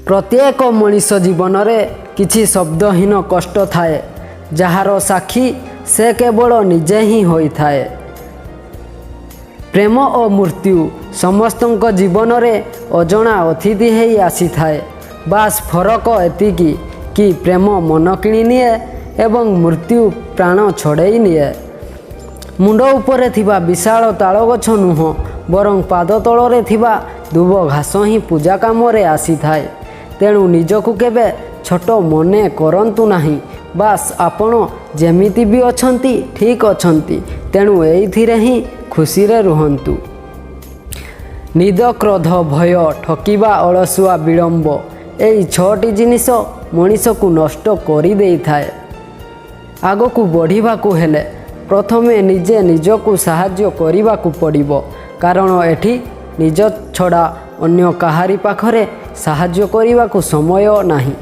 प्रत्येक मनीष जीवन में किसी शब्दहीन कष्ट थाए जार साक्षी से केवल निजे ही होता है। प्रेम और मृत्यु समस्त जीवन में अजणा अतिथि ही आसी थाए। बास फरक एतिकी कि प्रेम मन किणी निए एवं मृत्यु प्राण छड़े निए। मुंड उपरे थिबा विशाल ताल गछ नुह बरं पाद तलरे थिबा दुब घास ही पूजा काम रे आसी थाए। तेणु निजकु केबे छोट मने करंतु नाही। बास आपण जेमिति भी अछंती ठीक अछंती, तेणु एइथिरे ही खुशी रे रुहंतु। निद क्रोध भय ठकिबा अलसुआ विलंब एई छटी जिनिस मनीष को नष्ट करि देई थाए। आगकू बढ़िबाकू हेले प्रथमे निजे निजकू साहाय्य करिबाकू पड़िबो, कारण एठी निज छड़ा अन्य काहारी पाखरे साहाय्य करिबाकू समय नाही।